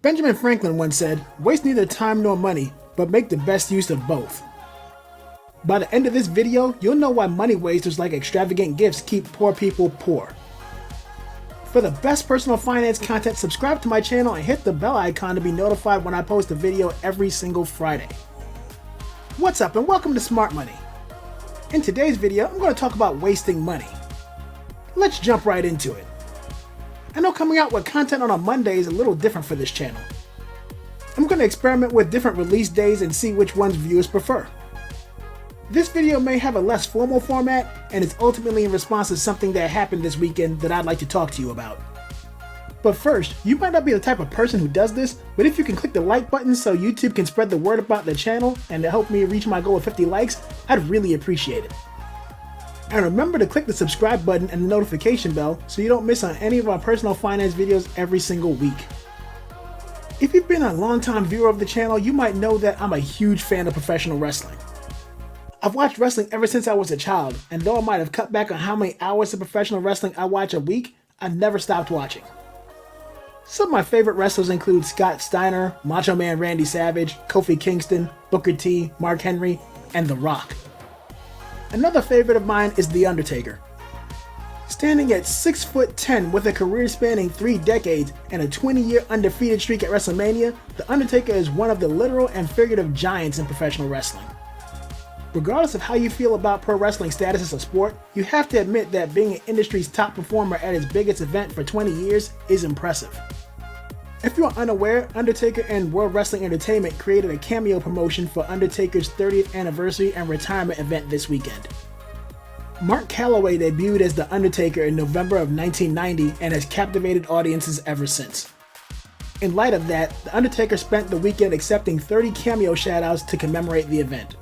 Benjamin Franklin once said, "Waste neither time nor money, but make the best use of both." By the end of this video, you'll know why money wasters like extravagant gifts keep poor people poor. For the best personal finance content, subscribe to my channel and hit the bell icon to be notified when I post a video every single Friday. What's up and welcome to Smart Money. In today's video, I'm going to talk about wasting money. Let's jump right into it. I know coming out with content on a Monday is a little different for this channel. I'm going to experiment with different release days and see which ones viewers prefer. This video may have a less formal format, and it's ultimately in response to something that happened this weekend that I'd like to talk to you about. But first, you might not be the type of person who does this, but if you can click the like button so YouTube can spread the word about the channel and to help me reach my goal of 50 likes, I'd really appreciate it. And remember to click the subscribe button and the notification bell so you don't miss on any of our personal finance videos every single week. If you've been a long-time viewer of the channel, you might know that I'm a huge fan of professional wrestling. I've watched wrestling ever since I was a child, and though I might have cut back on how many hours of professional wrestling I watch a week, I've never stopped watching. Some of my favorite wrestlers include Scott Steiner, Macho Man Randy Savage, Kofi Kingston, Booker T, Mark Henry, and The Rock. Another favorite of mine is The Undertaker. Standing at 6'10" with a career spanning 3 decades and a 20-year undefeated streak at WrestleMania, The Undertaker is one of the literal and figurative giants in professional wrestling. Regardless of how you feel about pro wrestling status as a sport, you have to admit that being an industry's top performer at its biggest event for 20 years is impressive. If you are unaware, Undertaker and World Wrestling Entertainment created a cameo promotion for Undertaker's 30th anniversary and retirement event this weekend. Mark Calaway debuted as The Undertaker in November of 1990 and has captivated audiences ever since. In light of that, The Undertaker spent the weekend accepting 30 cameo shoutouts to commemorate the event.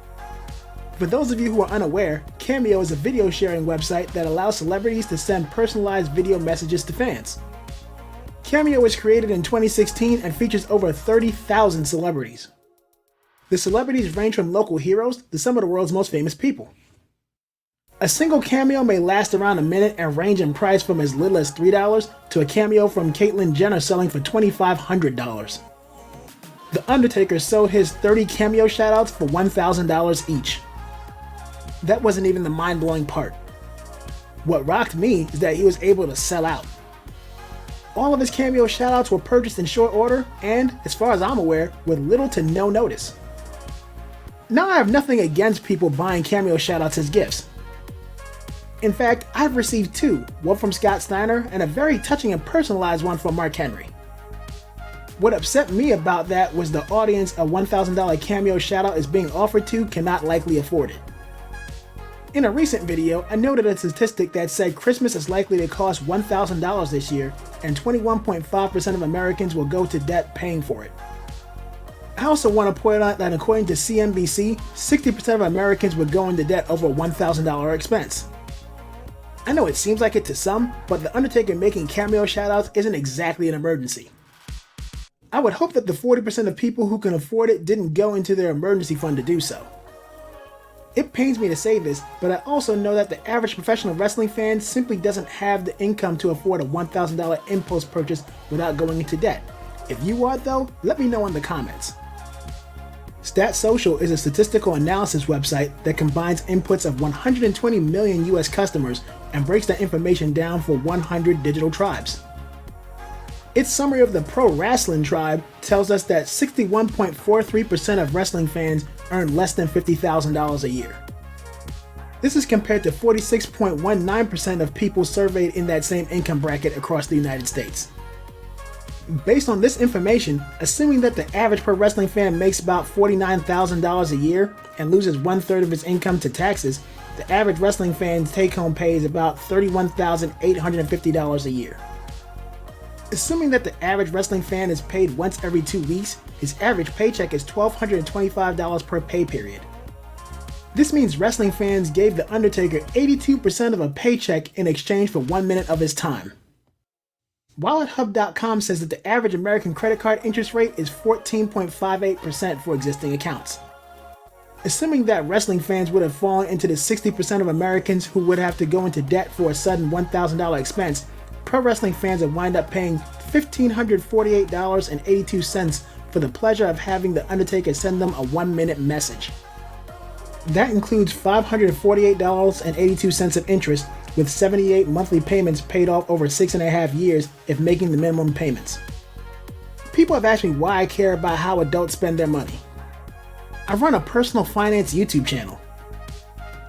For those of you who are unaware, Cameo is a video sharing website that allows celebrities to send personalized video messages to fans. Cameo was created in 2016 and features over 30,000 celebrities. The celebrities range from local heroes to some of the world's most famous people. A single cameo may last around a minute and range in price from as little as $3 to a cameo from Caitlyn Jenner selling for $2,500. The Undertaker sold his 30 cameo shoutouts for $1,000 each. That wasn't even the mind-blowing part. What rocked me is that he was able to sell out. All of his cameo shoutouts were purchased in short order and, as far as I'm aware, with little to no notice. Now I have nothing against people buying cameo shoutouts as gifts. In fact, I've received 2, one from Scott Steiner and a very touching and personalized one from Mark Henry. What upset me about that was the audience a $1,000 cameo shoutout is being offered to cannot likely afford it. In a recent video, I noted a statistic that said Christmas is likely to cost $1,000 this year, and 21.5% of Americans will go to debt paying for it. I also want to point out that according to CNBC, 60% of Americans would go into debt over a $1,000 expense. I know it seems like it to some, but The Undertaker making cameo shoutouts isn't exactly an emergency. I would hope that the 40% of people who can afford it didn't go into their emergency fund to do so. It pains me to say this, but I also know that the average professional wrestling fan simply doesn't have the income to afford a $1,000 impulse purchase without going into debt. If you are though, let me know in the comments. StatSocial is a statistical analysis website that combines inputs of 120 million US customers and breaks that information down for 100 digital tribes. Its summary of the pro wrestling tribe tells us that 61.43% of wrestling fans earn less than $50,000 a year. This is compared to 46.19% of people surveyed in that same income bracket across the United States. Based on this information, assuming that the average pro wrestling fan makes about $49,000 a year and loses 1/3 of his income to taxes, the average wrestling fan's take-home pay is about $31,850 a year. Assuming that the average wrestling fan is paid once every 2 weeks, his average paycheck is $1,225 per pay period. This means wrestling fans gave The Undertaker 82% of a paycheck in exchange for 1 minute of his time. WalletHub.com says that the average American credit card interest rate is 14.58% for existing accounts. Assuming that wrestling fans would have fallen into the 60% of Americans who would have to go into debt for a sudden $1,000 expense, pro wrestling fans would wind up paying $1,548.82 for the pleasure of having the Undertaker send them a 1-minute message. That includes $548.82 of interest, with 78 monthly payments paid off over 6.5 years if making the minimum payments. People have asked me why I care about how adults spend their money. I run a personal finance YouTube channel.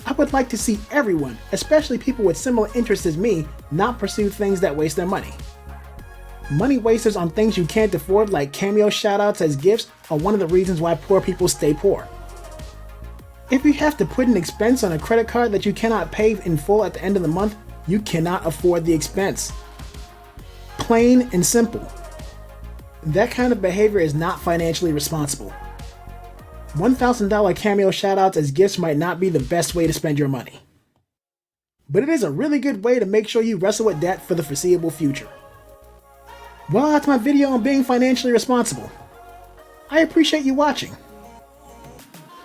I would like to see everyone, especially people with similar interests as me, not pursue things that waste their money. Money wasters on things you can't afford, like cameo shoutouts as gifts, are one of the reasons why poor people stay poor. If you have to put an expense on a credit card that you cannot pay in full at the end of the month, you cannot afford the expense. Plain and simple. That kind of behavior is not financially responsible. $1,000 cameo shoutouts as gifts might not be the best way to spend your money. But it is a really good way to make sure you wrestle with debt for the foreseeable future. Well, that's my video on being financially responsible. I appreciate you watching.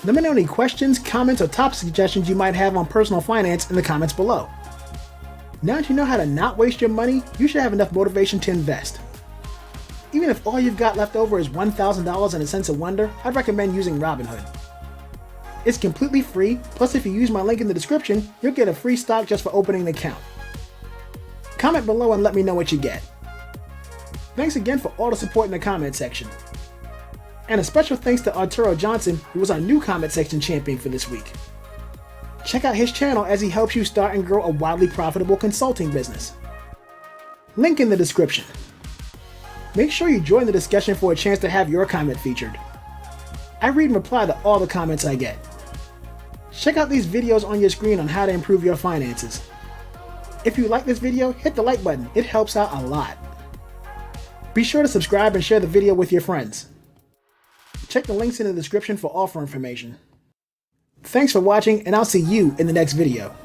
Let me know any questions, comments, or topic suggestions you might have on personal finance in the comments below. Now that you know how to not waste your money, you should have enough motivation to invest. Even if all you've got left over is $1,000 and a sense of wonder, I'd recommend using Robinhood. It's completely free, plus if you use my link in the description, you'll get a free stock just for opening an account. Comment below and let me know what you get. Thanks again for all the support in the comment section. And a special thanks to Arturo Johnson, who was our new comment section champion for this week. Check out his channel as he helps you start and grow a wildly profitable consulting business. Link in the description. Make sure you join the discussion for a chance to have your comment featured. I read and reply to all the comments I get. Check out these videos on your screen on how to improve your finances. If you like this video, hit the like button, it helps out a lot. Be sure to subscribe and share the video with your friends. Check the links in the description for offer information. Thanks for watching, and I'll see you in the next video.